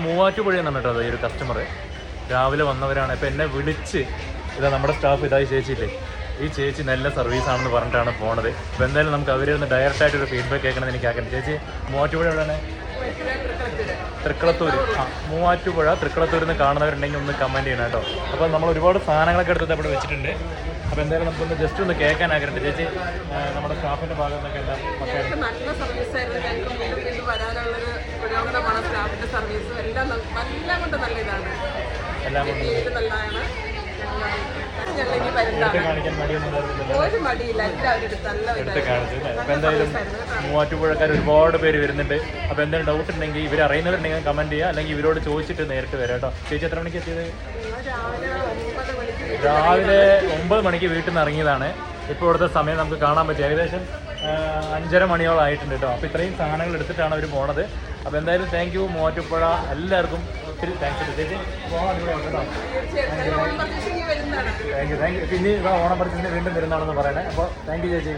മൂവാറ്റുപുഴ എന്നാണ് കേട്ടോ ഈ ഒരു കസ്റ്റമർ രാവിലെ വന്നവരാണ്. ഇപ്പം എന്നെ വിളിച്ച് ഇതാ നമ്മുടെ സ്റ്റാഫ് ഇതായി ചേച്ചിയില്ലേ, ഈ ചേച്ചി നല്ല സർവീസാണെന്ന് പറഞ്ഞിട്ടാണ് പോണത്. അപ്പോൾ എന്തായാലും നമുക്ക് അവരിൽ നിന്ന് ഡയറക്റ്റായിട്ടൊരു ഫീഡ്ബാക്ക് കേൾക്കണമെന്ന് എനിക്ക് ആക്കണ്ട. ചേച്ചി മൂവാറ്റുപുഴ എവിടെയാണ്? തൃക്കളത്തൂർ. മൂവാറ്റുപുഴ തൃക്കളത്തൂരിൽ നിന്ന് കാണുന്നവരുണ്ടെങ്കിൽ ഒന്ന് കമൻറ്റ് ചെയ്യണം കേട്ടോ. അപ്പോൾ നമ്മൾ ഒരുപാട് സാധനങ്ങളൊക്കെ എടുത്തിട്ട് അവിടെ വെച്ചിട്ടുണ്ട്. അപ്പോൾ എന്തായാലും നമുക്കൊന്ന് ജസ്റ്റ് ഒന്ന് കേൾക്കാൻ ആഗ്രഹമുണ്ട്. ചേച്ചി നമ്മുടെ സ്റ്റാഫിൻ്റെ ഭാഗത്ത് നിന്നൊക്കെ എന്താ നല്ല സർവീസായിരുന്നു. ഞങ്ങൾക്ക് വീണ്ടും വീണ്ടും വരാനുള്ളൊരു പ്രയോജനമാണ് സ്റ്റാഫിൻ്റെ സർവീസും എല്ലാം കൊണ്ട് നല്ല ഇതാണ്. എല്ലാം കൊണ്ട് നല്ലതാണ്. ഞങ്ങളിനി ഒരു മടിയില്ല, എല്ലാവരും എടുത്ത് കാണിച്ചു. അപ്പോൾ എന്തായാലും മൂവാറ്റുപുഴക്കാർ ഒരുപാട് പേര് വരുന്നുണ്ട്. അപ്പോൾ എന്തെങ്കിലും ഡൗട്ട് ഉണ്ടെങ്കിൽ ഇവർ അറിയുന്നവരുണ്ടെങ്കിൽ കമൻറ്റ് ചെയ്യുക, അല്ലെങ്കിൽ ഇവരോട് ചോദിച്ചിട്ട് നേരിട്ട് വരാം കേട്ടോ. ചേച്ചി എത്ര മണിക്ക് എത്തിയത്? രാവിലെ 9 മണിക്ക് വീട്ടിൽ നിന്ന് ഇറങ്ങിയതാണ്. ഇപ്പോൾ ഇവിടുത്തെ സമയം നമുക്ക് കാണാൻ പറ്റും ഏകദേശം 5:30 മണിയോളം ആയിട്ടുണ്ട് കേട്ടോ. അപ്പോൾ ഇത്രയും സാധനങ്ങൾ എടുത്തിട്ടാണ് അവർ പോണത്. അപ്പോൾ എന്തായാലും താങ്ക് യു മൂവാറ്റുപുഴ എല്ലാവർക്കും ഒത്തിരി താങ്ക്സ്. ചേച്ചി കേട്ടോ. Thank you. പിന്നെ ഓണം പർച്ചേസിന് വീണ്ടും വരുന്നതാണെന്ന് പറയണേ. അപ്പോൾ താങ്ക് യു ചേച്ചി.